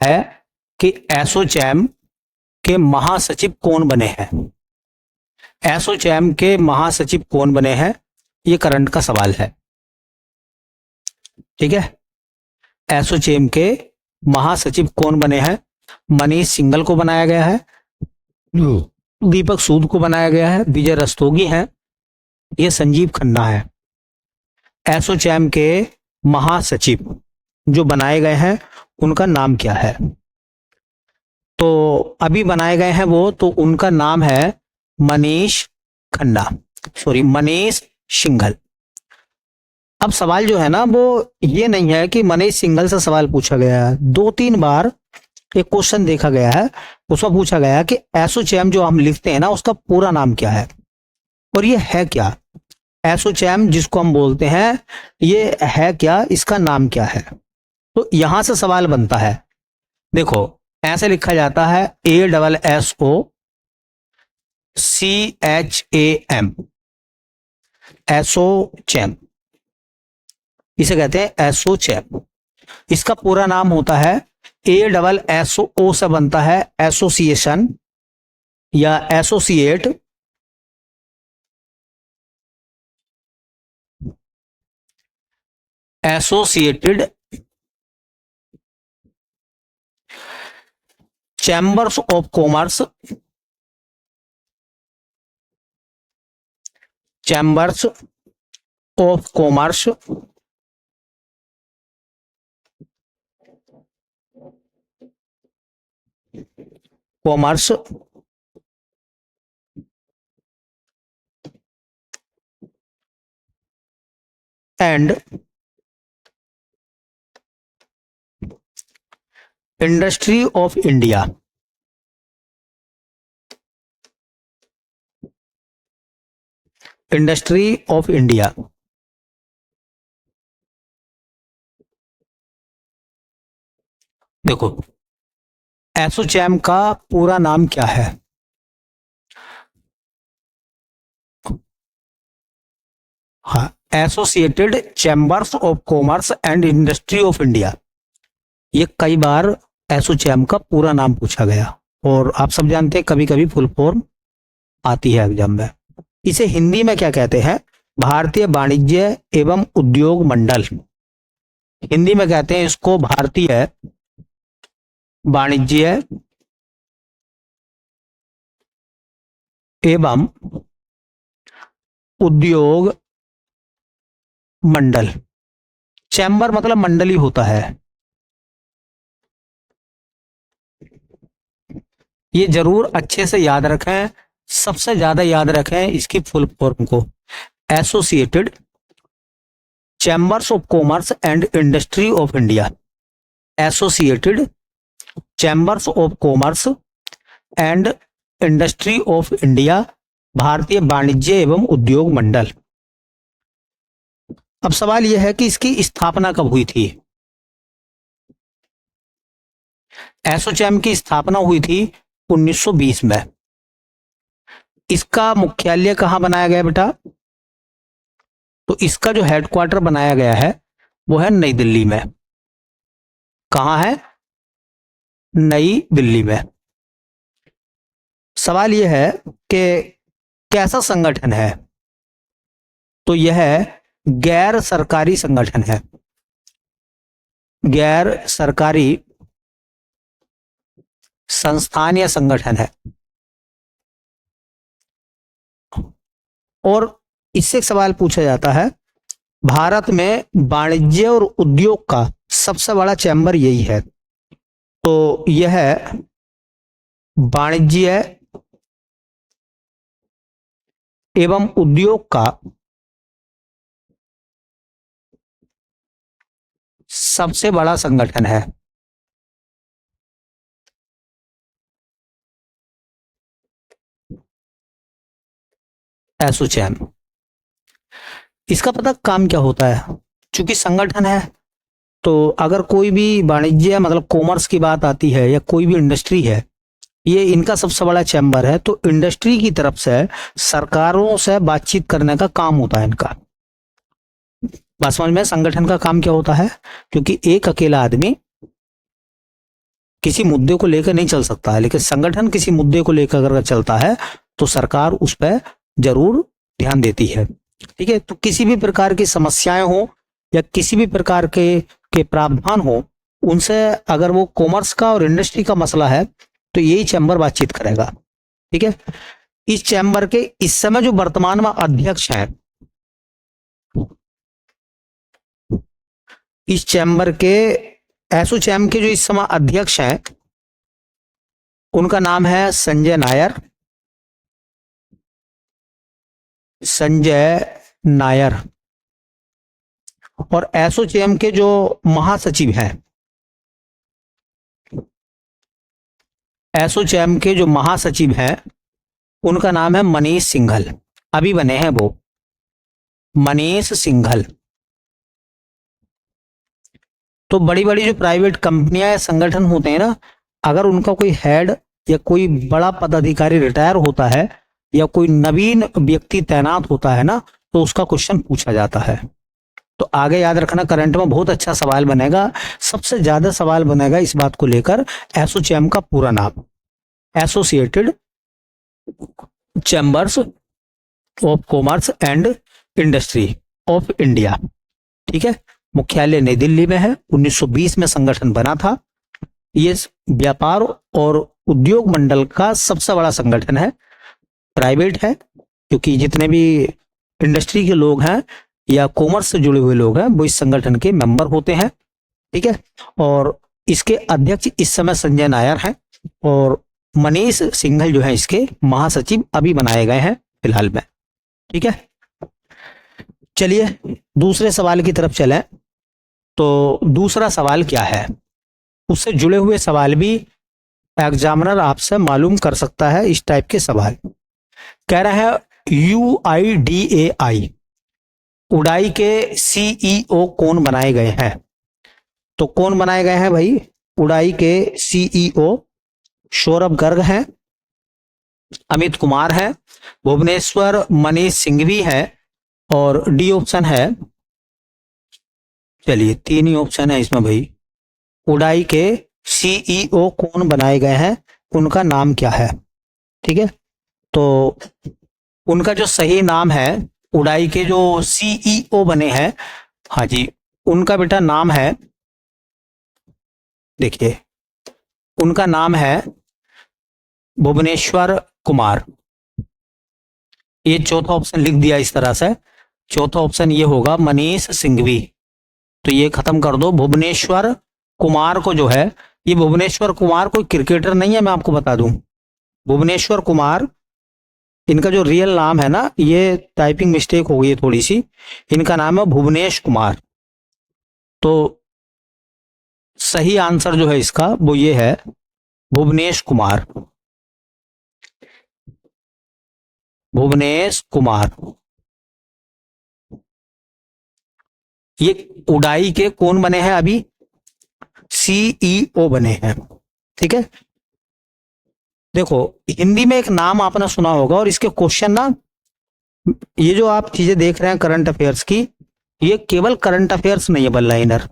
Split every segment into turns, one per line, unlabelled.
है कि एसोचैम के महासचिव कौन बने हैं। एसोचैम के महासचिव कौन बने हैं, ये करंट का सवाल है। ठीक है, एसोचैम के महासचिव कौन बने हैं। मनीष सिंघल को बनाया गया है, दीपक सूद को बनाया गया है, विजय रस्तोगी हैं, ये संजीव खन्ना है। एसोचैम के महासचिव जो बनाए गए हैं उनका नाम क्या है। तो अभी बनाए गए हैं वो, तो उनका नाम है मनीष सिंघल। अब सवाल जो है ना वो ये नहीं है कि मनीष सिंघल से सवाल पूछा गया है, 2-3 बार एक क्वेश्चन देखा गया है, उसमें पूछा गया है कि एसोचैम जो हम लिखते हैं ना उसका पूरा नाम क्या है, और ये है क्या। एसोचैम जिसको हम बोलते हैं ये है क्या, इसका नाम क्या है। तो यहां से सवाल बनता है, देखो ऐसे लिखा जाता है ASSOCHAM, एसोचैम, इसे कहते हैं एसोचैम। इसका पूरा नाम होता है ASSO से बनता है एसोसिएशन या associate, associated chambers of commerce, chambers of commerce commerce and industry of India. Industry of India. देखो एसोचैम का पूरा नाम क्या है। हाँ, associated chambers of commerce and industry of India. ये कई बार एसोचैम का पूरा नाम पूछा गया, और आप सब जानते हैं कभी कभी फुल फॉर्म आती है एग्जाम में। इसे हिंदी में क्या कहते हैं, भारतीय वाणिज्य एवं उद्योग मंडल। हिंदी में कहते हैं इसको भारतीय वाणिज्य एवं उद्योग मंडल। चैम्बर मतलब मंडली होता है, ये जरूर अच्छे से याद रखें, सबसे ज्यादा याद रखें इसकी फुल फॉर्म को, associated chambers of commerce and industry of India. Associated chambers of commerce and industry of India, भारतीय वाणिज्य एवं उद्योग मंडल। अब सवाल यह है कि इसकी स्थापना कब हुई थी। एसोचैम की स्थापना हुई थी 1920 में। इसका मुख्यालय कहां बनाया गया बेटा, तो इसका जो हेडक्वार्टर बनाया गया है वो है नई दिल्ली में। कहां है, नई दिल्ली में। सवाल यह है कि कैसा संगठन है, तो यह गैर सरकारी संगठन है, गैर सरकारी संस्थान या संगठन है। और इससे एक सवाल पूछा जाता है, भारत में वाणिज्य और उद्योग का सबसे बड़ा चैम्बर यही है, तो यह वाणिज्य एवं उद्योग का सबसे बड़ा संगठन है। एसोचैम। इसका पता काम क्या होता है, चूंकि संगठन है तो अगर कोई भी वाणिज्य मतलब कॉमर्स की बात आती है या कोई भी इंडस्ट्री है, ये इनका सबसे बड़ा चैम्बर है, तो इंडस्ट्री की तरफ से सरकारों से बातचीत करने का काम होता है इनका। बात समझ में, संगठन का काम क्या होता है, क्योंकि एक अकेला आदमी किसी मुद्दे को लेकर नहीं चल सकता है, लेकिन संगठन किसी मुद्दे को लेकर अगर चलता है तो सरकार उस पर जरूर ध्यान देती है। ठीक है, तो किसी भी प्रकार की समस्याएं हो या किसी भी प्रकार के प्रावधान हो, उनसे अगर वो कॉमर्स का और इंडस्ट्री का मसला है तो यही चैम्बर बातचीत करेगा। ठीक है, इस चैम्बर के इस समय जो वर्तमान में अध्यक्ष हैं, इस चैम्बर के एसोचैम के जो इस समय अध्यक्ष हैं, उनका नाम है संजय नायर। संजय नायर। और एसोचैम के जो महासचिव हैं, एसोचैम के जो महासचिव हैं, उनका नाम है मनीष सिंघल। अभी बने हैं वो, मनीष सिंघल। तो बड़ी बड़ी जो प्राइवेट कंपनियां या संगठन होते हैं ना, अगर उनका कोई हेड या कोई बड़ा पदाधिकारी रिटायर होता है या कोई नवीन व्यक्ति तैनात होता है ना, तो उसका क्वेश्चन पूछा जाता है। तो आगे याद रखना, करंट में बहुत अच्छा सवाल बनेगा। सबसे ज्यादा सवाल बनेगा इस बात को लेकर, एसोचैम का पूरा नाम associated chambers of commerce and industry of India. ठीक है, मुख्यालय नई दिल्ली में है। 1920 में संगठन बना था। ये व्यापार और उद्योग मंडल का सबसे बड़ा संगठन है। प्राइवेट है, क्योंकि जितने भी इंडस्ट्री के लोग हैं या कॉमर्स से जुड़े हुए लोग हैं वो इस संगठन के मेंबर होते हैं। ठीक है, और इसके अध्यक्ष इस समय संजय नायर हैं और मनीष सिंघल जो है इसके महासचिव अभी बनाए गए हैं फिलहाल में। ठीक है, चलिए दूसरे सवाल की तरफ चलें। तो दूसरा सवाल क्या है, उससे जुड़े हुए सवाल भी एग्जामिनर आपसे मालूम कर सकता है। इस टाइप के सवाल कह रहे हैं, UIDAI उड़ाई के CEO कौन बनाए गए हैं? तो कौन बनाए गए हैं भाई? उड़ाई के CEO सौरभ गर्ग हैं, अमित कुमार हैं, भुवनेश्वर मनीष सिंघवी है, और डी ऑप्शन है, चलिए 3 ही ऑप्शन है इसमें भाई, उड़ाई के CEO कौन बनाए गए हैं, उनका नाम क्या है? ठीक है, तो उनका जो सही नाम है, उड़ाई के जो CEO बने हैं, हाँ जी, उनका बेटा नाम है, देखिए उनका नाम है भुवनेश्वर कुमार। ये चौथा ऑप्शन लिख दिया इस तरह से, चौथा ऑप्शन ये होगा मनीष सिंघवी। तो ये खत्म कर दो। भुवनेश्वर कुमार को जो है, ये भुवनेश्वर कुमार कोई क्रिकेटर नहीं है, मैं आपको बता दूं। भुवनेश्वर कुमार इनका जो रियल नाम है ना, ये टाइपिंग मिस्टेक हो गई है थोड़ी सी, इनका नाम है भुवनेश कुमार। तो सही आंसर जो है इसका वो ये है, भुवनेश कुमार, भुवनेश कुमार। ये उड़ाई के कौन बने हैं अभी? CEO बने हैं। ठीक है, देखो हिंदी में एक नाम आपने सुना होगा, और इसके क्वेश्चन ना, ये जो आप चीजें देख रहे हैं करंट अफेयर्स की, ये केवल करंट अफेयर्स नहीं है वन लाइनर,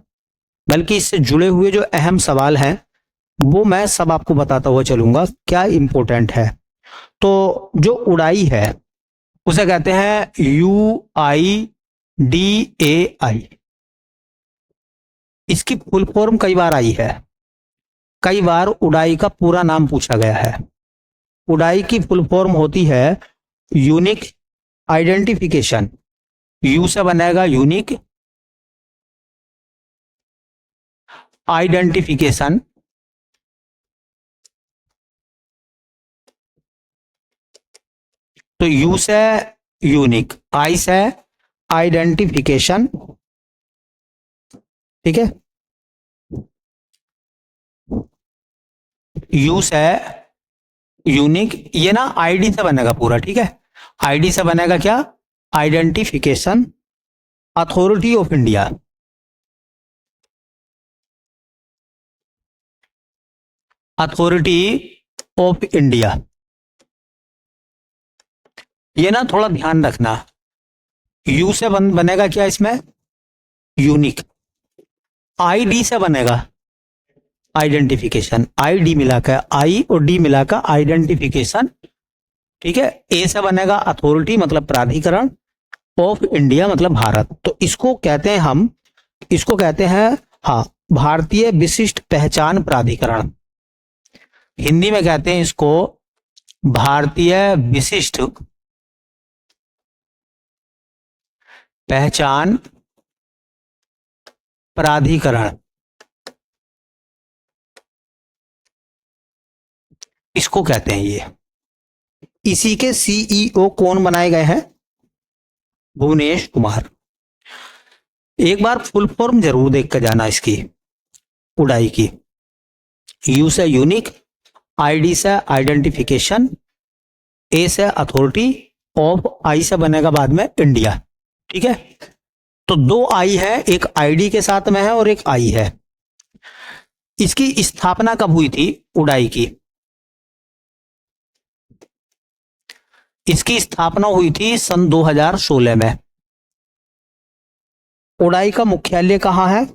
बल्कि इससे जुड़े हुए जो अहम सवाल हैं वो मैं सब आपको बताता हुआ चलूंगा क्या इंपॉर्टेंट है। तो जो उड़ाई है उसे कहते हैं UIDAI। इसकी फुल फॉर्म कई बार आई है, कई बार उड़ाई का पूरा नाम पूछा गया है। उड़ाई की फुल फॉर्म होती है यूनिक आइडेंटिफिकेशन। यू से बनेगा यूनिक आइडेंटिफिकेशन, तो यू से यूनिक, आई से आइडेंटिफिकेशन। ठीक है, यू से यूनिक, ये ना आईडी से बनेगा पूरा। ठीक है, आईडी से बनेगा क्या? Identification authority of India. Authority of India, ये ना थोड़ा ध्यान रखना। यू से बनेगा क्या इसमें? यूनिक। आईडी से बनेगा आइडेंटिफिकेशन, आई डी मिलाकर, आई और डी मिलाकर आइडेंटिफिकेशन, ठीक है। ए से बनेगा अथॉरिटी मतलब प्राधिकरण, ऑफ इंडिया मतलब भारत। तो इसको कहते हैं हम, इसको कहते हैं हाँ भारतीय विशिष्ट पहचान प्राधिकरण। हिंदी में कहते हैं इसको भारतीय विशिष्ट पहचान प्राधिकरण, इसको कहते हैं ये। इसी के सीईओ कौन बनाए गए हैं? भुवनेश कुमार। एक बार फुल फॉर्म जरूर देख कर जाना इसकी, उड़ाई की। यू से यूनिक, आईडी से आइडेंटिफिकेशन, ए से अथॉरिटी, ऑफ आई से बनेगा बाद में इंडिया, ठीक है। तो दो आई है, एक आईडी के साथ में है और एक आई है। इसकी स्थापना कब हुई थी उड़ाई की? इसकी स्थापना हुई थी सन 2016 में। उड़ाई का मुख्यालय कहां है?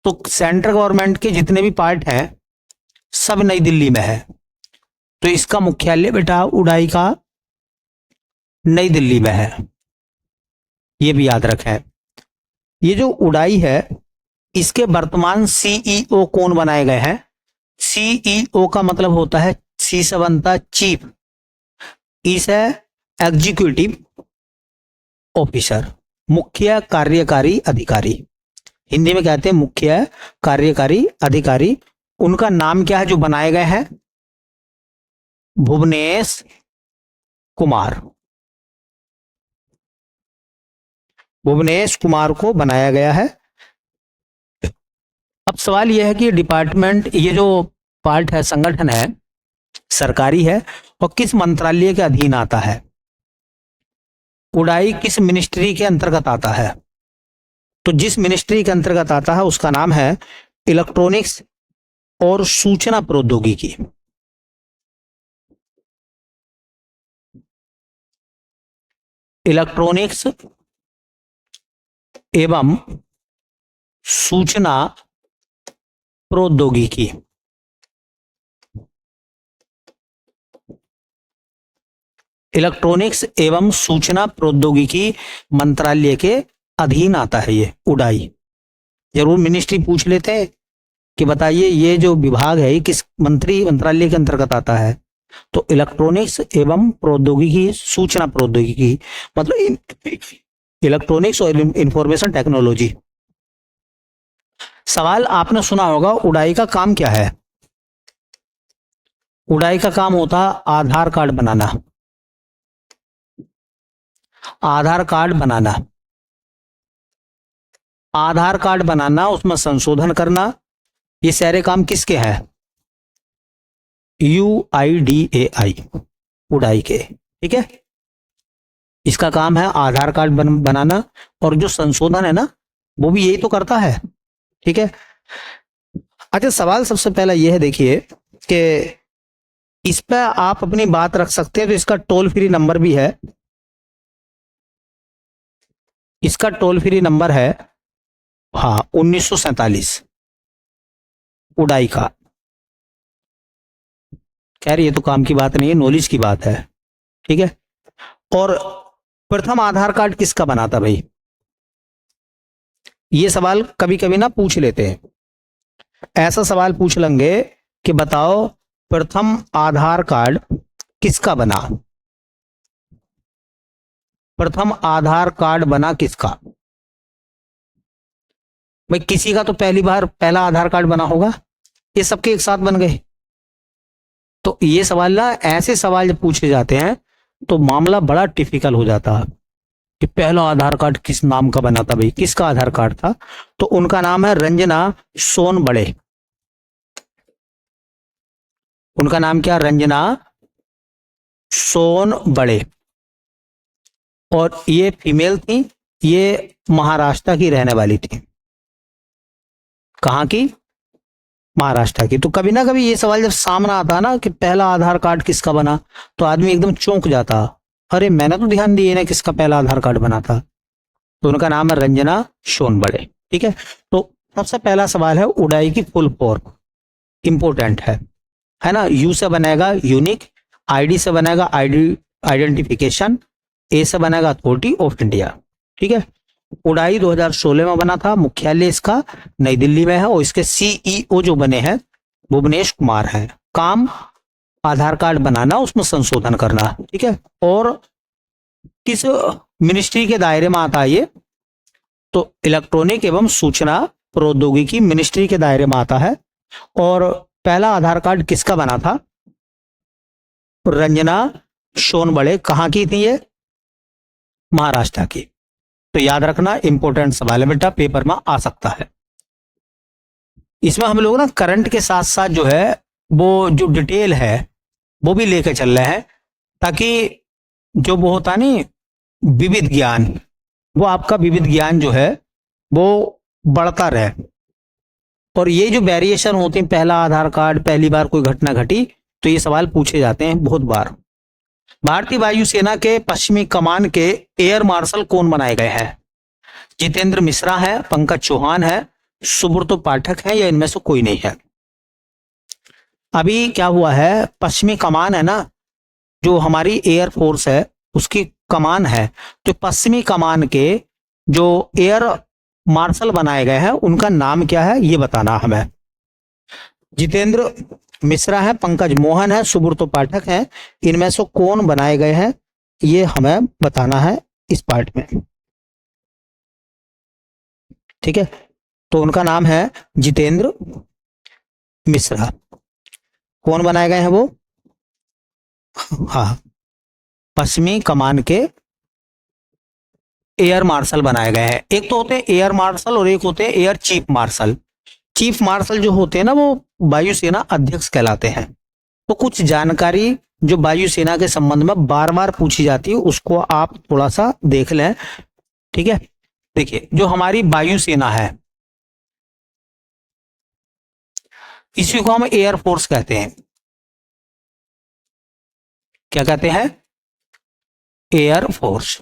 तो सेंट्रल गवर्नमेंट के जितने भी पार्ट हैं सब नई दिल्ली में है। तो इसका मुख्यालय बेटा उड़ाई का नई दिल्ली में है, ये भी याद रखें। ये जो उड़ाई है इसके वर्तमान सीईओ कौन बनाए गए हैं? सीईओ का मतलब होता है, सी से बनता चीफ, ई से एग्जीक्यूटिव ऑफिसर, मुख्य कार्यकारी अधिकारी। हिंदी में कहते हैं मुख्य कार्यकारी अधिकारी। उनका नाम क्या है जो बनाए गए हैं? भुवनेश कुमार। भुवनेश कुमार को बनाया गया है। अब सवाल यह है कि डिपार्टमेंट, ये जो पार्ट है, संगठन है, सरकारी है और किस मंत्रालय के अधीन आता है? उड़ाई किस मिनिस्ट्री के अंतर्गत आता है? तो जिस मिनिस्ट्री के अंतर्गत आता है उसका नाम है इलेक्ट्रॉनिक्स और सूचना प्रौद्योगिकी। इलेक्ट्रॉनिक्स एवं सूचना प्रौद्योगिकी। इलेक्ट्रॉनिक्स एवं सूचना प्रौद्योगिकी मंत्रालय के अधीन आता है ये उड़ाई। जरूर मिनिस्ट्री पूछ लेते हैं कि बताइए ये जो विभाग है ये किस मंत्रालय के अंतर्गत आता है? तो इलेक्ट्रॉनिक्स एवं प्रौद्योगिकी, सूचना प्रौद्योगिकी मतलब इलेक्ट्रॉनिक्स और इंफॉर्मेशन टेक्नोलॉजी। सवाल आपने सुना होगा, उड़ाई का काम क्या है? उड़ाई का काम होता आधार कार्ड बनाना। आधार कार्ड बनाना, आधार कार्ड बनाना, उसमें संशोधन करना, ये सारे काम किसके हैं? UIDAI, उड़ाई के, ठीक है। इसका काम है आधार कार्ड बनाना, और जो संशोधन है ना वो भी यही तो करता है, ठीक है। अच्छा, सवाल सबसे पहला यह है, देखिए कि इस पे आप अपनी बात रख सकते हैं। तो इसका टोल फ्री नंबर भी है, इसका टोल फ्री नंबर है हाँ 1947 उड़ाई का। खैर ये तो काम की बात नहीं है, नॉलेज की बात है, ठीक है। और प्रथम आधार कार्ड किसका बना था भाई? ये सवाल कभी कभी ना पूछ लेते हैं, ऐसा सवाल पूछ लेंगे कि बताओ प्रथम आधार कार्ड किसका बना? प्रथम आधार कार्ड बना किसका? भाई किसी का तो पहली बार पहला आधार कार्ड बना होगा, ये सबके एक साथ बन गए। तो ये सवाल ना, ऐसे सवाल जब पूछे जाते हैं तो मामला बड़ा टिपिकल हो जाता है कि पहला आधार कार्ड किस नाम का बना था भाई, किसका आधार कार्ड था? तो उनका नाम है रंजना सोनबड़े। उनका नाम क्या? रंजना सोनबड़े। और ये फीमेल थी, ये महाराष्ट्र की रहने वाली थी। कहाँ की? महाराष्ट्र की। तो कभी ना कभी ये सवाल जब सामने आता ना कि पहला आधार कार्ड किसका बना, तो आदमी एकदम चौंक जाता, अरे मैंने तो ध्यान दिए ना किसका पहला आधार कार्ड बना था। तो उनका नाम है रंजना सोनबड़े, ठीक है। तो सबसे पहला सवाल है उड़ाई की फुल फॉर्म। इंपॉर्टेंट है ना। यू से बनेगा यूनिक, आईडी से बनेगा आईडी आइडेंटिफिकेशन, ए से बनेगा अथॉरिटी ऑफ इंडिया। ठीक है, उड़ाई 2016 में बना था, मुख्यालय इसका नई दिल्ली में है और इसके सीईओ जो बने हैं भुवनेश कुमार हैं। काम आधार कार्ड बनाना, उसमें संशोधन करना। ठीक है, और किस मिनिस्ट्री के दायरे में आता है ये, तो इलेक्ट्रॉनिक एवं सूचना प्रौद्योगिकी मिनिस्ट्री के दायरे में आता है। और पहला आधार कार्ड किसका बना था, रंजना सोनबड़े, कहाँ की थी ये, महाराष्ट्र की। तो याद रखना, इंपॉर्टेंट सवाल है बेटा, पेपर में आ सकता है। इसमें हम लोग ना करंट के साथ साथ जो है वो जो डिटेल है वो भी लेके चल रहे हैं, ताकि जो वो होता नहीं विविध ज्ञान, वो आपका विविध ज्ञान जो है वो बढ़ता रहे। और ये जो वेरिएशन होते हैं, पहला आधार कार्ड, पहली बार कोई घटना घटी, तो ये सवाल पूछे जाते हैं बहुत बार। भारतीय वायुसेना के पश्चिमी कमान के एयर मार्शल कौन बनाए गए हैं, जितेंद्र मिश्रा है, पंकज चौहान है, सुब्रतो पाठक है, या इनमें से कोई नहीं है। अभी क्या हुआ है, पश्चिमी कमान है ना, जो हमारी एयर फोर्स है उसकी कमान है, तो पश्चिमी कमान के जो एयर मार्शल बनाए गए हैं उनका नाम क्या है ये बताना हमें। जितेंद्र मिश्रा है, पंकज मोहन है, सुब्रतो पाठक है, इनमें से कौन बनाए गए हैं ये हमें बताना है इस पार्ट में। ठीक है, तो उनका नाम है जितेंद्र मिश्रा। कौन बनाए गए हैं वो, हाँ, पश्चिमी कमान के एयर मार्शल बनाए गए हैं। एक तो होते हैं एयर मार्शल और एक होते हैं air chief marshal. Chief marshal जो होते हैं ना वो वायुसेना अध्यक्ष कहलाते हैं। तो कुछ जानकारी जो वायुसेना के संबंध में बार बार पूछी जाती है उसको आप थोड़ा सा देख लें। ठीक है, देखिए जो हमारी वायुसेना है इसी को हम एयर फोर्स कहते हैं। क्या कहते हैं, एयर फोर्स।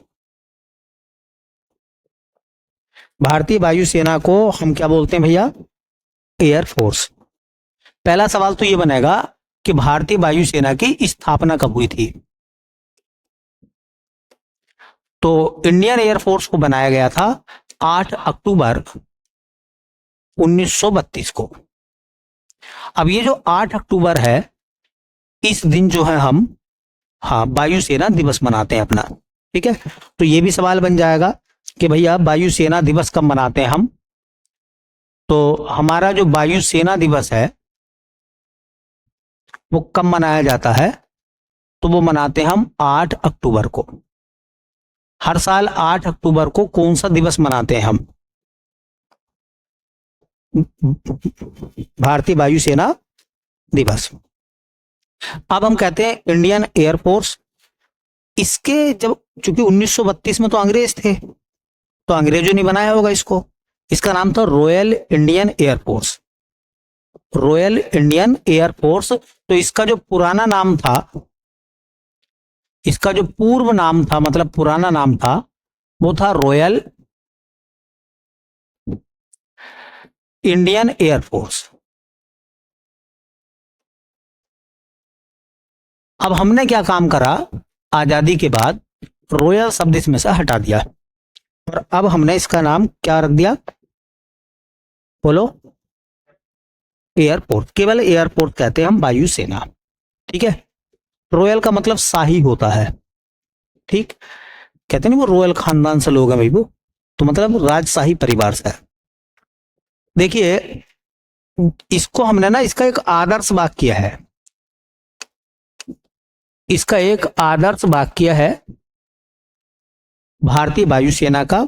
भारतीय वायुसेना को हम क्या बोलते हैं भैया, एयर फोर्स। पहला सवाल तो ये बनेगा कि भारतीय वायुसेना की स्थापना कब हुई थी, तो इंडियन एयरफोर्स को बनाया गया था 8 अक्टूबर 1932 को। अब ये जो 8 अक्टूबर है इस दिन जो है हम वायुसेना दिवस मनाते हैं अपना। ठीक है, तो ये भी सवाल बन जाएगा कि भैया वायुसेना दिवस कब मनाते हैं हम। तो हमारा जो वायुसेना दिवस है वो कब मनाया जाता है, तो वो मनाते हैं हम 8 अक्टूबर को। हर साल 8 अक्टूबर को कौन सा दिवस मनाते हैं हम, भारतीय वायुसेना दिवस। अब हम कहते हैं इंडियन एयरफोर्स। इसके जब चूंकि 1932 में तो अंग्रेज थे, तो अंग्रेजों ने बनाया होगा इसको। इसका नाम था royal Indian air force, royal Indian air force. तो इसका जो पुराना नाम था, इसका जो पूर्व नाम था मतलब पुराना नाम था वो था रॉयल इंडियन एयरफोर्स। अब हमने क्या काम करा, आजादी के बाद रॉयल शब्द इसमें से हटा दिया और अब हमने इसका नाम क्या रख दिया, बोलो, एयरफोर्स। केवल एयरफोर्स कहते हैं हम वायुसेना। ठीक है, रॉयल का मतलब शाही होता है। ठीक, कहते नहीं वो रॉयल खानदान से लोग हैं भाई, वो तो मतलब राजशाही परिवार से है। देखिए इसको हमने ना, इसका एक आदर्श वाक्य है, इसका एक आदर्श वाक्य है भारतीय वायुसेना का,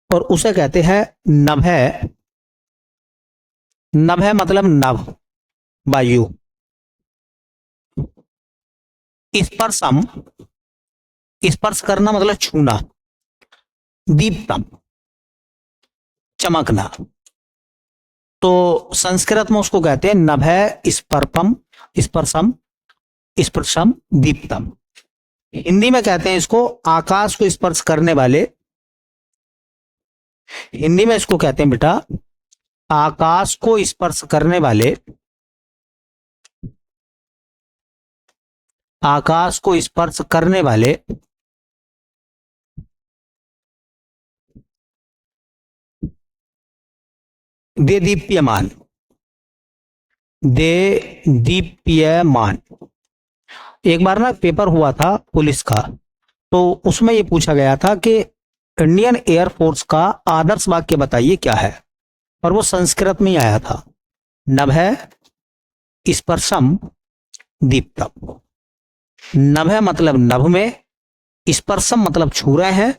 और उसे कहते हैं नभः। नभः मतलब नभ, वायु। स्पर्शम, स्पर्श करना मतलब छूना। दीप्तम, चमकना। तो संस्कृत में उसको कहते हैं नभः स्पर्पम, स्पर्शम, स्पर्शम दीप्तम। हिंदी में कहते हैं इसको आकाश को स्पर्श करने वाले, हिंदी में इसको कहते हैं बेटा आकाश को स्पर्श करने वाले आकाश को स्पर्श करने वाले दे दीप्यमान, दे दीप्यमान। एक बार ना पेपर हुआ था पुलिस का, तो उसमें ये पूछा गया था कि इंडियन एयरफोर्स का आदर्श वाक्य बताइए क्या है, और वो संस्कृत में ही आया था, नभः स्पर्शम दीप्तम। नभः मतलब नभ में, स्पर्शम मतलब छू रहे हैं,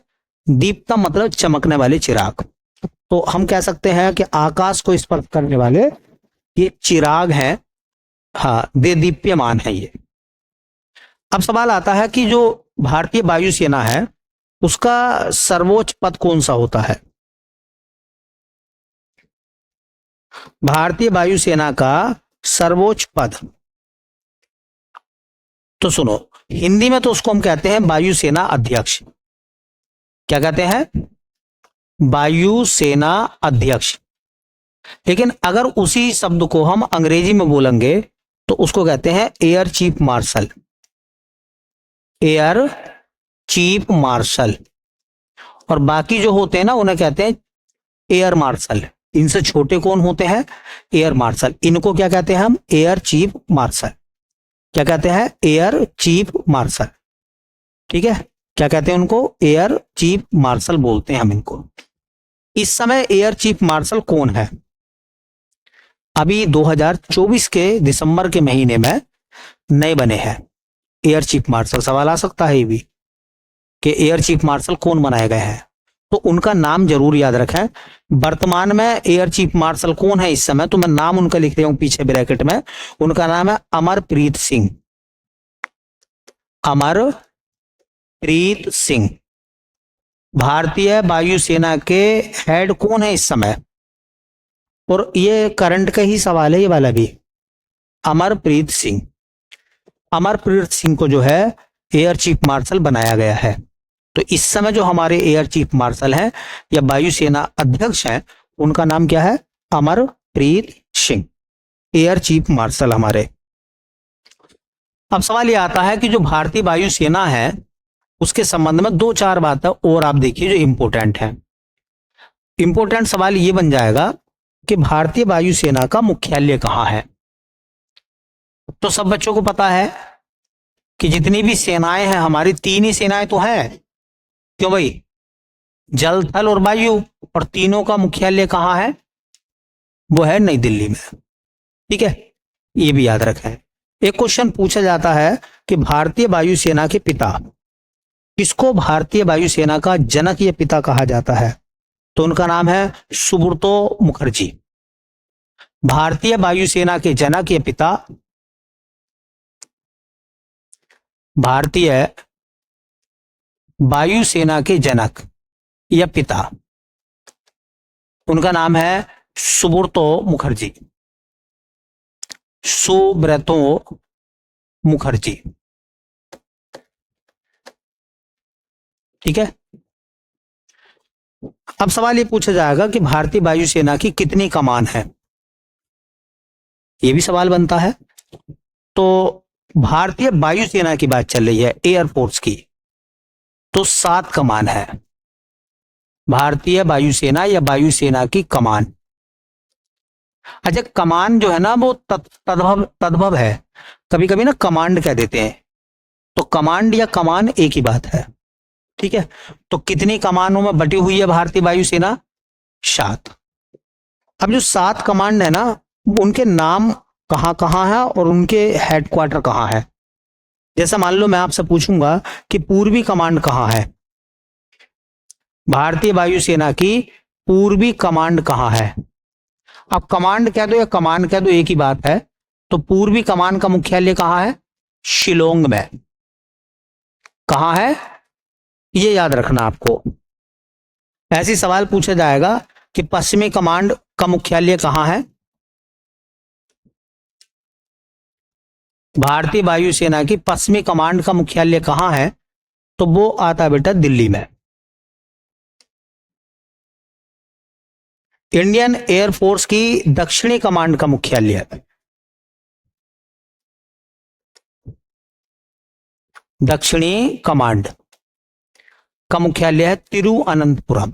दीप्तम मतलब चमकने वाले चिराग। तो हम कह सकते हैं कि आकाश को स्पर्श करने वाले ये चिराग हैं, हाँ, दे दीप्यमान है ये। अब सवाल आता है कि जो भारतीय वायुसेना है उसका सर्वोच्च पद कौन सा होता है। भारतीय वायुसेना का सर्वोच्च पद, तो सुनो, हिंदी में तो उसको हम कहते हैं वायुसेना अध्यक्ष। क्या कहते हैं? वायुसेना अध्यक्ष। लेकिन अगर उसी शब्द को हम अंग्रेजी में बोलेंगे तो उसको कहते हैं air chief marshal. Air chief marshal. और बाकी जो होते हैं ना उन्हें कहते हैं एयर मार्शल। इनसे छोटे कौन होते हैं? Air marshal. इनको क्या कहते हैं हम? Air chief marshal. क्या कहते हैं? Air chief marshal. ठीक है, क्या कहते हैं उनको? एयर चीफ मार्शल बोलते हैं हम इनको। इस समय एयर चीफ मार्शल कौन है? अभी 2024 के दिसंबर के महीने में नए बने हैं एयर चीफ मार्शल। सवाल आ सकता है ये भी कि एयर चीफ मार्शल कौन बनाए गए हैं, तो उनका नाम जरूर याद रखें। वर्तमान में एयर चीफ मार्शल कौन है इस समय, तो मैं नाम उनका लिख रहा हूं पीछे ब्रैकेट में। उनका नाम है अमरप्रीत सिंह। अमरप्रीत सिंह। भारतीय वायुसेना के हेड कौन है इस समय? और ये करंट का ही सवाल है ये वाला भी। अमरप्रीत सिंह। अमरप्रीत सिंह को जो है एयर चीफ मार्शल बनाया गया है। तो इस समय जो हमारे एयर चीफ मार्शल हैं या वायुसेना अध्यक्ष हैं, उनका नाम क्या है? Amarpreet Singh, air chief marshal हमारे। अब सवाल यह आता है कि जो भारतीय वायुसेना है उसके संबंध में दो चार बातें और आप देखिए जो इंपॉर्टेंट है। इंपॉर्टेंट सवाल ये बन जाएगा कि भारतीय वायुसेना का मुख्यालय कहां है। तो सब बच्चों को पता है कि जितनी भी सेनाएं हैं हमारी, तीन ही सेनाएं तो हैं, क्यों भाई? जल, थल और वायु। और तीनों का मुख्यालय कहां है? वो है नई दिल्ली में। ठीक है, ये भी याद रखें। एक क्वेश्चन पूछा जाता है कि भारतीय वायुसेना के पिता किसको भारतीय वायुसेना का जनक या पिता कहा जाता है, तो उनका नाम है सुब्रतो मुखर्जी। भारतीय वायुसेना के जनक या पिता, भारतीय वायुसेना के जनक या पिता, उनका नाम है सुब्रतो मुखर्जी। सुब्रतो मुखर्जी। ठीक है। अब सवाल ये पूछा जाएगा कि भारतीय वायुसेना की कितनी कमान है, ये भी सवाल बनता है। तो भारतीय वायुसेना की बात चल रही है, एयरफोर्स की, तो 7 कमान है भारतीय वायुसेना या वायुसेना की कमान। अच्छा, कमान जो है ना वो तद्भव तद्भव है। कभी कभी ना कमांड कह देते हैं, तो कमांड या कमान एक ही बात है। ठीक है, तो कितनी कमानों में बटी हुई है भारतीय वायुसेना? 7। अब जो 7 कमांड है ना, उनके नाम कहां कहां है और उनके हेडक्वार्टर कहां है। जैसा मान लो मैं आपसे पूछूंगा कि पूर्वी कमांड कहां है, भारतीय वायुसेना की पूर्वी कमांड कहां है। अब कमांड कह दो या कमान कह दो एक ही बात है। तो पूर्वी कमान का मुख्यालय कहां है? शिलोंग में। कहां है ये याद रखना आपको। ऐसी सवाल पूछा जाएगा कि पश्चिमी कमांड का मुख्यालय कहां है। भारतीय वायुसेना की पश्चिमी कमांड का मुख्यालय कहां है, तो वो आता है बेटा दिल्ली में। इंडियन एयरफोर्स की दक्षिणी कमांड का मुख्यालय दक्षिणी कमांड का मुख्यालय है तिरुअनंतपुरम।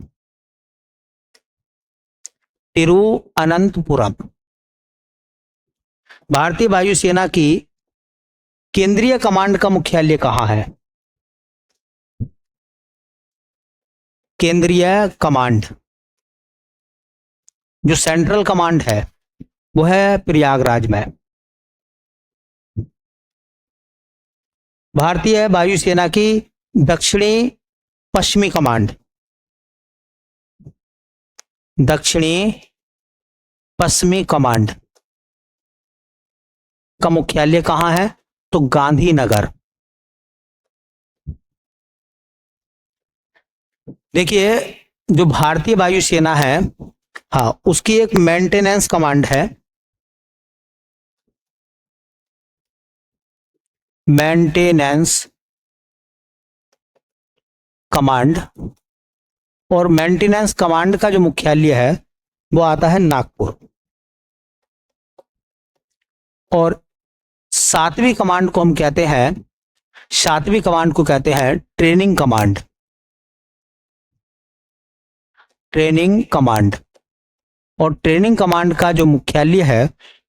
तिरुअनंतपुरम। भारतीय वायुसेना की केंद्रीय कमांड का मुख्यालय कहां है? केंद्रीय कमांड जो सेंट्रल कमांड है वो है प्रयागराज में। भारतीय वायुसेना की दक्षिणी पश्चिमी कमांड, दक्षिणी पश्चिमी कमांड का मुख्यालय कहां है? तो गांधीनगर। देखिए जो भारतीय वायुसेना है, हाँ, उसकी एक मेंटेनेंस कमांड है, मेंटेनेंस कमांड, और मेंटेनेंस कमांड का जो मुख्यालय है वो आता है नागपुर। और सातवीं कमांड को हम कहते हैं, सातवीं कमांड को कहते हैं ट्रेनिंग कमांड। ट्रेनिंग कमांड, और ट्रेनिंग कमांड का जो मुख्यालय है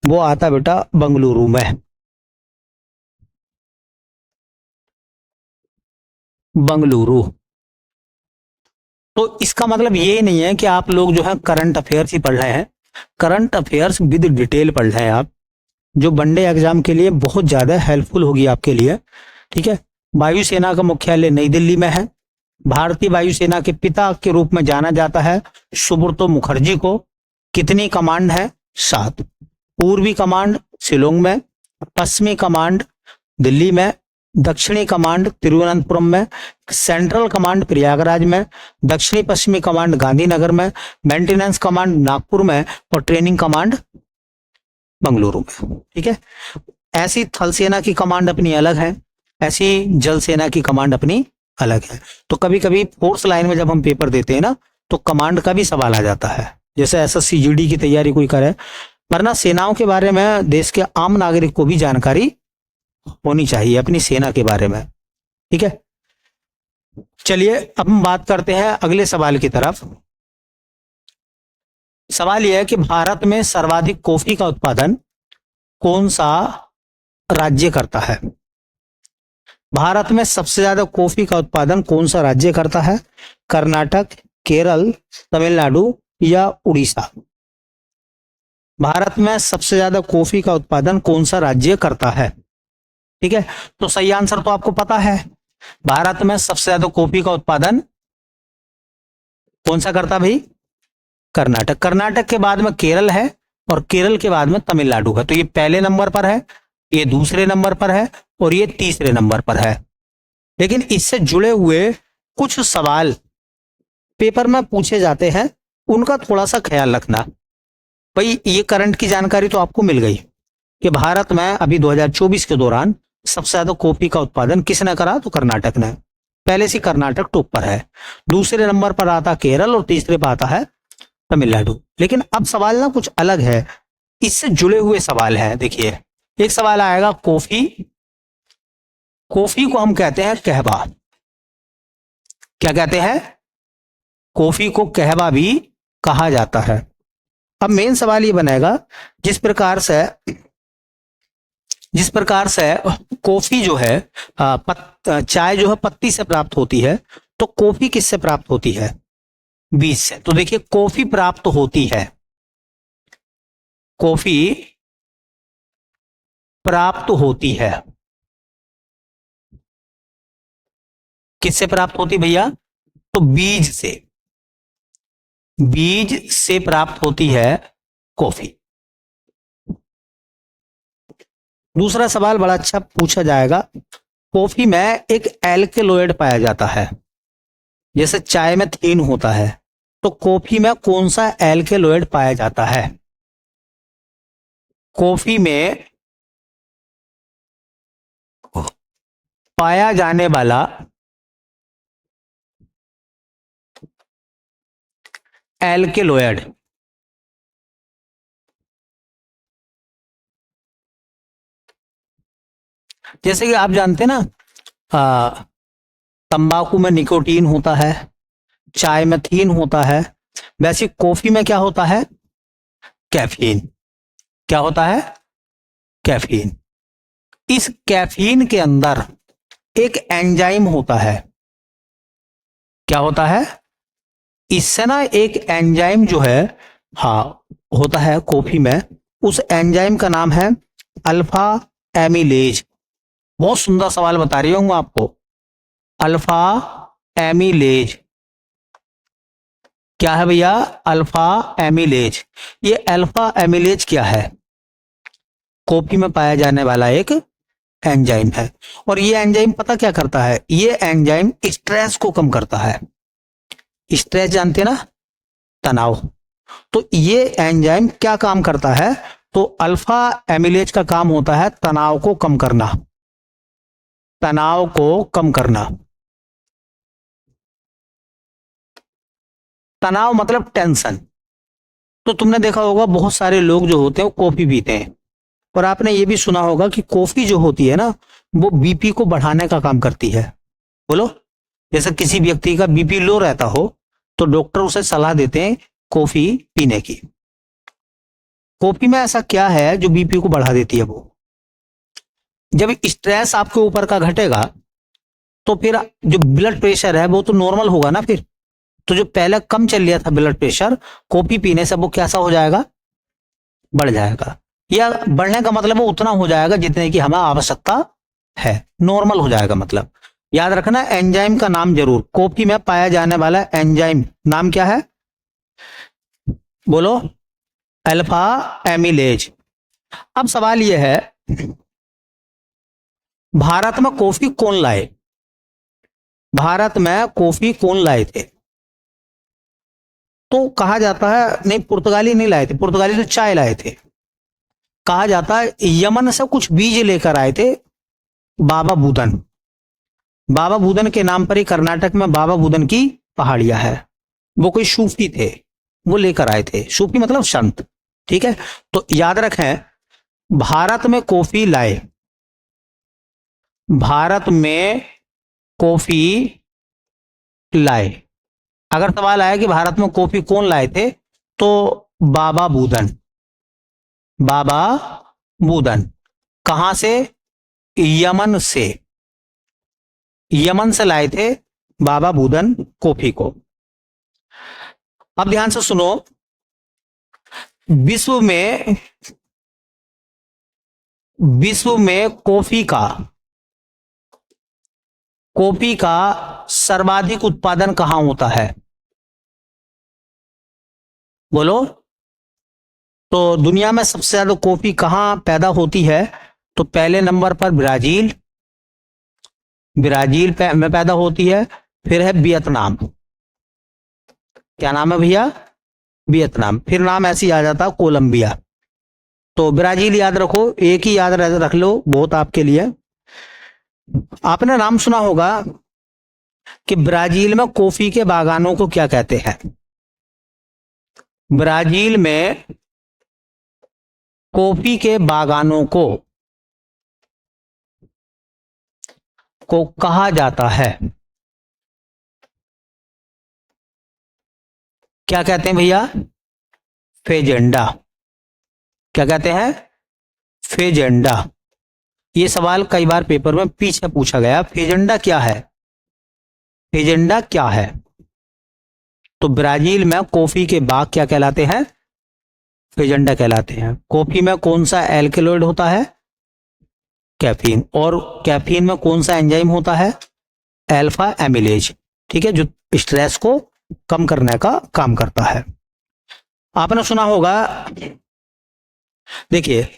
वो आता बेटा बंगलुरु में। बंगलुरु। तो इसका मतलब ये नहीं है कि आप लोग जो है करंट अफेयर्स ही पढ़ रहे हैं, करंट अफेयर्स विद डिटेल पढ़ रहे हैं आप, जो वनडे एग्जाम के लिए बहुत ज्यादा हेल्पफुल होगी आपके लिए। ठीक है। वायुसेना का मुख्यालय नई दिल्ली में है। भारतीय वायुसेना के पिता के रूप में जाना जाता है सुब्रतो मुखर्जी को। कितनी कमांड है? 7। पूर्वी कमांड शिलोंग में, पश्चिमी कमांड दिल्ली में, दक्षिणी कमांड तिरुवनंतपुरम में, सेंट्रल कमांड प्रयागराज में, दक्षिणी पश्चिमी कमांड गांधीनगर में, मेंटेनेंस कमांड नागपुर में, और ट्रेनिंग कमांड बंगलुरु में। ठीक है। ऐसी थल सेना की कमांड अपनी अलग है, ऐसी जल सेना की कमांड अपनी अलग है। तो कभी कभी फोर्स लाइन में जब हम पेपर देते हैं ना, तो कमांड का भी सवाल आ जाता है, जैसे SSC-GD की तैयारी कोई करे, वरना सेनाओं के बारे में देश के आम नागरिक को भी जानकारी होनी चाहिए अपनी सेना के बारे में। ठीक है। चलिए अब हम बात करते हैं अगले सवाल की तरफ। सवाल यह है कि भारत में सर्वाधिक कॉफी का उत्पादन कौन सा राज्य करता है? भारत में सबसे ज्यादा कॉफी का उत्पादन कौन सा राज्य करता है? कर्नाटक, केरल, तमिलनाडु या उड़ीसा? भारत में सबसे ज्यादा कॉफी का उत्पादन कौन सा राज्य करता है? ठीक है। तो सही आंसर तो आपको पता है, भारत में सबसे ज्यादा कॉफी का उत्पादन कौन सा करता भाई? कर्नाटक। कर्नाटक के बाद में केरल है, और केरल के बाद में तमिलनाडु है। तो ये पहले नंबर पर है, ये दूसरे नंबर पर है, और ये तीसरे नंबर पर है। लेकिन इससे जुड़े हुए कुछ सवाल पेपर में पूछे जाते हैं, उनका थोड़ा सा ख्याल रखना। भाई ये करंट की जानकारी तो आपको मिल गई कि भारत में अभी 2024 के दौरान सबसे ज्यादा कॉफी का उत्पादन किसने करा? तो कर्नाटक ने। पहले से कर्नाटक टॉप पर है, दूसरे नंबर पर आता केरल, और तीसरे पर आता है तमिलनाडु। लेकिन अब सवाल ना कुछ अलग है, इससे जुड़े हुए सवाल है। देखिए एक सवाल आएगा, कॉफी, कॉफी को हम कहते हैं कहवा। क्या कहते हैं? कॉफी को कहवा भी कहा जाता है। अब मेन सवाल ये बनेगा, जिस प्रकार से कॉफी जो है चाय जो है पत्ती से प्राप्त होती है, तो कॉफी किससे प्राप्त होती है? बीज से। तो देखिए कॉफी प्राप्त होती है, कॉफी प्राप्त होती है किससे प्राप्त होती भैया? तो बीज से, बीज से प्राप्त होती है कॉफी। दूसरा सवाल बड़ा अच्छा पूछा जाएगा, कॉफी में एक एल्केलॉइड पाया जाता है, जैसे चाय में थीन होता है, तो कॉफी में कौन सा एल्केलॉइड पाया जाता है? कॉफी में पाया जाने वाला एल्केलॉइड जैसे कि आप जानते हैं ना आ, तंबाकू में निकोटीन होता है, चाय में थीन होता है, वैसे कॉफी में क्या होता है? कैफीन। क्या होता है? कैफीन। इस कैफीन के अंदर एक एंजाइम होता है। क्या होता है? इससे ना एक एंजाइम जो है, हाँ, होता है कॉफी में। उस एंजाइम का नाम है अल्फा एमिलेज। बहुत सुंदर सवाल बता रही हूँ आपको। अल्फा एमिलेज क्या है भैया? Alpha amylase. ये अल्फा एमिलेज क्या है? कॉफी में पाया जाने वाला एक एंजाइम है। और ये एंजाइम पता क्या करता है? ये एंजाइम स्ट्रेस को कम करता है। स्ट्रेस जानते हैं ना, तनाव। तो ये एंजाइम क्या काम करता है? तो अल्फा एमिलेज का काम होता है तनाव को कम करना। तनाव को कम करना। तनाव मतलब टेंशन। तो तुमने देखा होगा बहुत सारे लोग जो होते हैं वो कॉफी पीते हैं, और आपने ये भी सुना होगा कि कॉफी जो होती है ना, वो बीपी को बढ़ाने का काम करती है। बोलो। जैसे किसी व्यक्ति का बीपी लो रहता हो तो डॉक्टर उसे सलाह देते हैं कॉफी पीने की। कॉफी में ऐसा क्या है जो बीपी को बढ़ा देती है? वो जब स्ट्रेस आपके ऊपर का घटेगा तो फिर जो ब्लड प्रेशर है वो तो नॉर्मल होगा ना। फिर तो जो पहले कम चल लिया था ब्लड प्रेशर, कॉफी पीने से वो कैसा हो जाएगा? बढ़ जाएगा। या बढ़ने का मतलब वो उतना हो जाएगा जितने की हमें आवश्यकता है, नॉर्मल हो जाएगा। मतलब याद रखना एंजाइम का नाम जरूर। कॉफी में पाया जाने वाला एंजाइम नाम क्या है? बोलो। Alpha amylase. अब सवाल यह है, भारत में कॉफी कौन लाए? भारत में कॉफी कौन लाए थे? तो कहा जाता है नहीं, पुर्तगाली नहीं लाए थे। पुर्तगाली तो चाय लाए थे। कहा जाता है यमन से कुछ बीज लेकर आए थे बाबा बुदन। बाबा बुदन के नाम पर ही कर्नाटक में बाबा बुदन की पहाड़ियां है। वो कोई सूफी थे, वो लेकर आए थे। सूफी मतलब संत। ठीक है, तो याद रखें भारत में कॉफी लाए। भारत में कॉफी लाए। अगर सवाल आया कि भारत में कॉफी कौन लाए थे, तो बाबा बुदन। बाबा बुदन। कहां से? यमन से। यमन से लाए थे बाबा बुदन कॉफी को। अब ध्यान से सुनो, विश्व में कॉफी का सर्वाधिक उत्पादन कहां होता है? बोलो। तो दुनिया में सबसे ज्यादा कॉफी कहां पैदा होती है? तो पहले नंबर पर ब्राजील। में पैदा होती है। फिर है वियतनाम। क्या नाम है भैया? वियतनाम। फिर नाम ऐसे ही आ जाता कोलंबिया। तो ब्राजील याद रखो, एक ही याद रख लो, बहुत आपके लिए। आपने नाम सुना होगा कि ब्राजील में कॉफी के बागानों को क्या कहते हैं? ब्राजील में कॉफी के बागानों को कहा जाता है? क्या कहते हैं भैया? फेजेंडा। क्या कहते हैं? फेजेंडा। ये सवाल कई बार पेपर में पीछे पूछा गया, फेजेंडा क्या है? फेजेंडा क्या है? तो ब्राजील में कॉफी के बाग क्या कहलाते हैं? फेजेंडा कहलाते हैं। कॉफी में कौन सा एल्केलॉइड होता है? कैफीन। और कैफीन में कौन सा एंजाइम होता है? Alpha amylase. ठीक है, जो स्ट्रेस को कम करने का काम करता है। आपने सुना होगा, देखिए,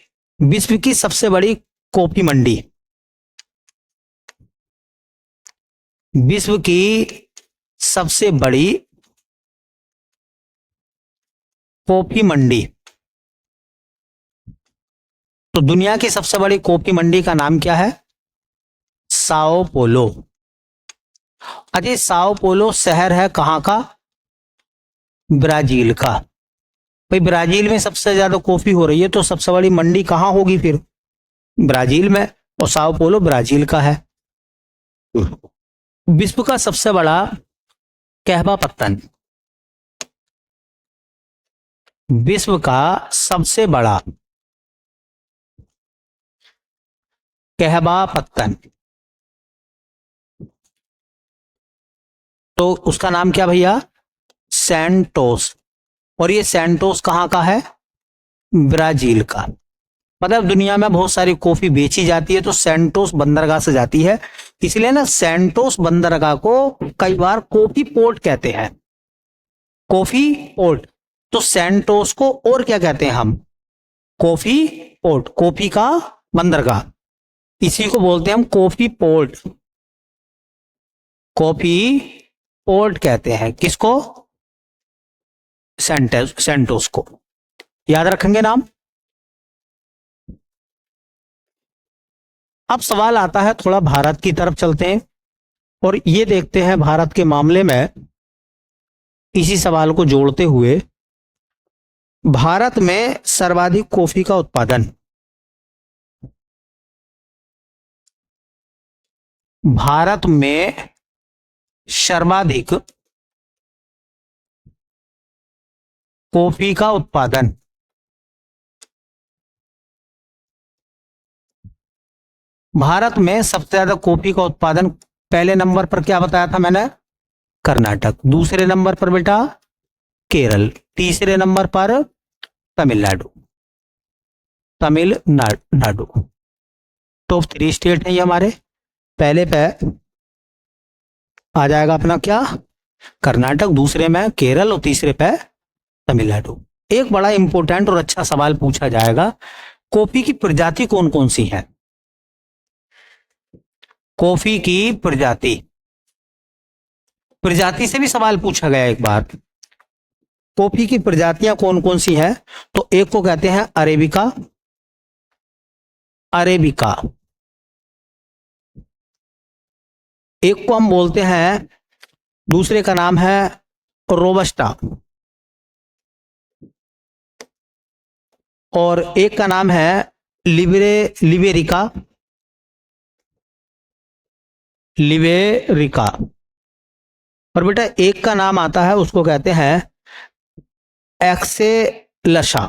विश्व की सबसे बड़ी कॉफी मंडी, विश्व की सबसे बड़ी कॉफी मंडी, तो दुनिया की सबसे बड़ी कॉफी मंडी का नाम क्या है? Sao Paulo. Ajay, Sao Paulo शहर है कहां का? ब्राजील का। भाई ब्राजील में सबसे ज्यादा कॉफी हो रही है तो सबसे बड़ी मंडी कहां होगी फिर? ब्राजील में। और साओ पोलो ब्राजील का है। विश्व का सबसे बड़ा कहवा पत्तन, विश्व का सबसे बड़ा कहवा पत्तन, तो उसका नाम क्या भैया? सैंटोस। और ये सैंटोस कहाँ का है? ब्राजील का। मतलब दुनिया में बहुत सारी कॉफी बेची जाती है तो सैंटोस बंदरगाह से जाती है, इसलिए ना सैंटोस बंदरगाह को कई बार कॉफी पोर्ट कहते हैं, कॉफी पोर्ट। तो सैंटोस को और क्या कहते हैं हम? कॉफी पोर्ट, कॉफी का बंदरगाह, इसी को बोलते हैं हम कॉफी पोर्ट। कॉफी पोर्ट कहते हैं किसको? सैंटोस को। याद रखेंगे नाम। अब सवाल आता है, थोड़ा भारत की तरफ चलते हैं और ये देखते हैं भारत के मामले में, इसी सवाल को जोड़ते हुए, भारत में सर्वाधिक कॉफी का उत्पादन, भारत में सर्वाधिक कॉफी का उत्पादन, भारत में सबसे ज्यादा कॉफी का उत्पादन पहले नंबर पर क्या बताया था मैंने? कर्नाटक। दूसरे नंबर पर बेटा केरल। तीसरे नंबर पर तमिलनाडु, तमिलनाडु। टॉप 3 स्टेट है ये हमारे। पहले पे आ जाएगा अपना क्या? कर्नाटक, दूसरे में केरल और तीसरे पे तमिलनाडु। एक बड़ा इंपॉर्टेंट और अच्छा सवाल पूछा जाएगा, कॉफी की प्रजाति कौन कौन सी है? कॉफी की प्रजाति, प्रजाति से भी सवाल पूछा गया एक बार। कॉफी की प्रजातियां कौन कौन सी हैं? तो एक को कहते हैं अरेबिका, अरेबिका। एक को हम बोलते हैं, दूसरे का नाम है रोबस्टा, और एक का नाम है लिबेरिका, लिबेरिका। और बेटा एक का नाम आता है, उसको कहते हैं एक्सेलसा।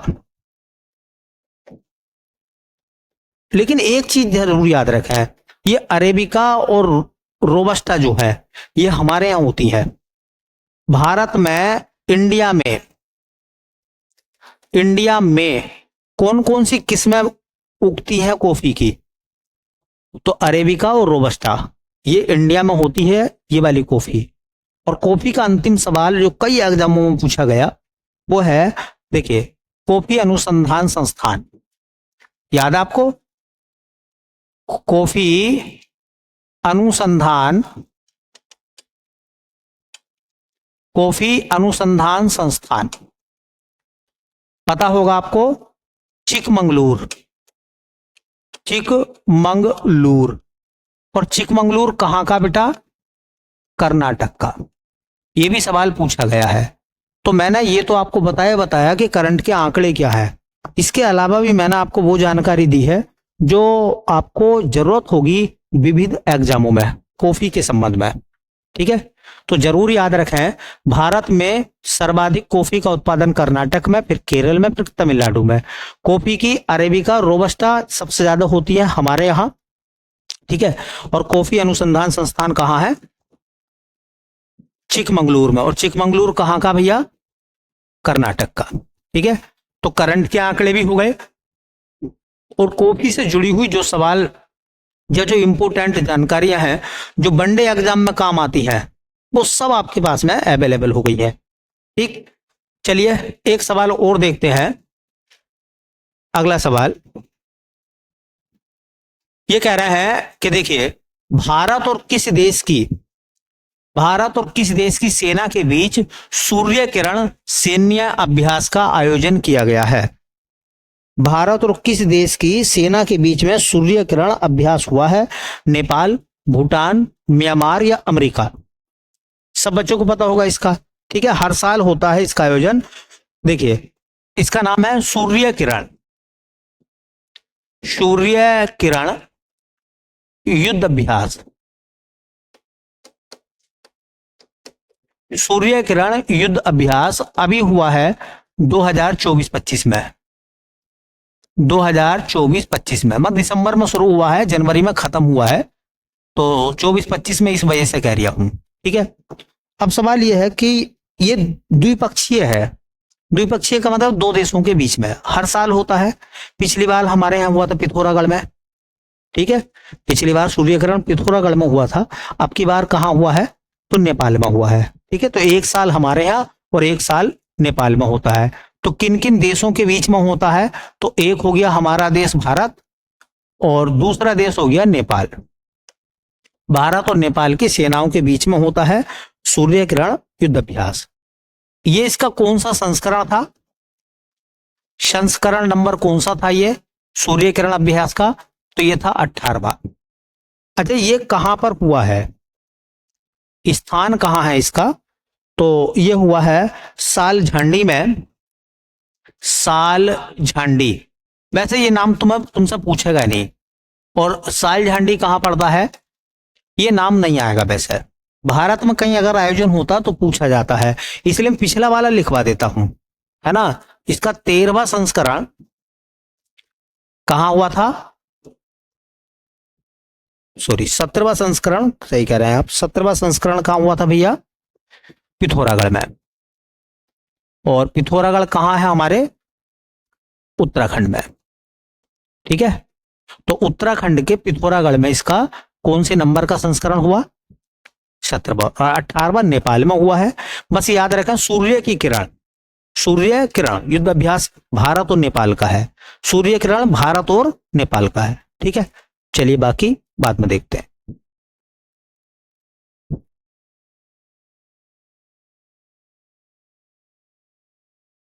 लेकिन एक चीज जरूर याद रखें, ये अरेबिका और रोबस्टा जो है ये हमारे यहां होती है। भारत में, इंडिया में कौन कौन सी किस्में उगती हैं कॉफी की? तो अरेबिका और रोबस्टा ये इंडिया में होती है, ये वाली कॉफी। और कॉफी का अंतिम सवाल जो कई एग्जामों में पूछा गया वो है, देखिए, कॉफी अनुसंधान संस्थान, याद है आपको? कॉफी अनुसंधान, कॉफी अनुसंधान संस्थान पता होगा आपको, चिकमंगलूर, चिकमंगलूर। और चिकमंगलूर कहां का बेटा? कर्नाटक का। ये भी सवाल पूछा गया है। तो मैंने ये तो आपको बताया कि करंट के आंकड़े क्या है। इसके अलावा भी मैंने आपको वो जानकारी दी है जो आपको जरूरत होगी विविध एग्जामों में कॉफी के संबंध में, ठीक है? तो जरूर याद रखें, भारत में सर्वाधिक कॉफी का उत्पादन कर्नाटक में, फिर केरल में, फिर तमिलनाडु में। कॉफी की अरेबिका, रोबस्टा सबसे ज्यादा होती है हमारे यहाँ, ठीक है? और कॉफी अनुसंधान संस्थान कहाँ है? चिकमंगलूर में। और चिकमंगलूर कहाँ का भैया? कर्नाटक का, ठीक है? तो करंट के आंकड़े भी हो गए, और कॉफी से जुड़ी हुई जो सवाल या जो इंपोर्टेंट जानकारियां हैं जो वनडे एग्जाम में काम आती है वो सब आपके पास में अवेलेबल हो गई है, ठीक? चलिए एक सवाल और देखते हैं। अगला सवाल ये कह रहा है कि देखिए, भारत और किस देश की सेना के बीच सूर्य किरण सैन्य अभ्यास का आयोजन किया गया है? भारत और किस देश की सेना के बीच में सूर्य किरण अभ्यास हुआ है? नेपाल, भूटान, म्यांमार या अमेरिका? सब बच्चों को पता होगा इसका, ठीक है? हर साल होता है इसका आयोजन। देखिए इसका नाम है सूर्य किरण, सूर्य किरण युद्ध अभ्यास। सूर्य किरण युद्ध अभ्यास अभी हुआ है 2024-25 में, 2024-25 में, मतलब दिसंबर में शुरू हुआ है, जनवरी में खत्म हुआ है, तो 24-25 में इस वजह से कह रहा हूं। ठीक है, अब सवाल यह है कि ये द्विपक्षीय है। द्विपक्षीय का मतलब दो देशों के बीच में, हर साल होता है। पिछली बार हमारे यहाँ हुआ था पिथौरागढ़ में। ठीक है, पिछली बार सूर्यग्रहण पिथौरागढ़ में हुआ था, अब की बार कहाँ हुआ है, तो नेपाल में हुआ है। ठीक है, तो एक साल हमारे यहाँ और एक साल नेपाल में होता है। तो किन किन देशों के बीच में होता है, तो एक हो गया हमारा देश भारत और दूसरा देश हो गया नेपाल। भारत और नेपाल की सेनाओं के बीच में होता है सूर्य किरण युद्ध अभ्यास। ये इसका कौन सा संस्करण था, संस्करण नंबर कौन सा था ये सूर्य किरण अभ्यास का, तो ये था 18वां। अच्छा, ये कहां पर हुआ है, स्थान कहां है इसका, तो ये हुआ है साल झांडी में, साल झांडी। वैसे ये नाम तुमसे पूछेगा नहीं, और साल झांडी कहां पड़ता है ये नाम नहीं आएगा। वैसे भारत में कहीं अगर आयोजन होता तो पूछा जाता है, इसलिए मैं पिछला वाला लिखवा देता हूं, है ना। इसका 13वां संस्करण कहां हुआ था, सॉरी 17वां संस्करण, सही कह रहे हैं आप, 17वां संस्करण कहां हुआ था भैया, पिथौरागढ़ में। और पिथौरागढ़ कहां है, हमारे उत्तराखंड में। ठीक है, तो उत्तराखंड के पिथौरागढ़ में इसका कौन से नंबर का संस्करण हुआ, 17वां। और 18वां नेपाल में हुआ है। बस याद रखें, सूर्य की किरण, सूर्य किरण युद्ध अभ्यास भारत और नेपाल का है, सूर्य किरण भारत और नेपाल का है। ठीक है, चलिए बाकी बाद में देखते हैं।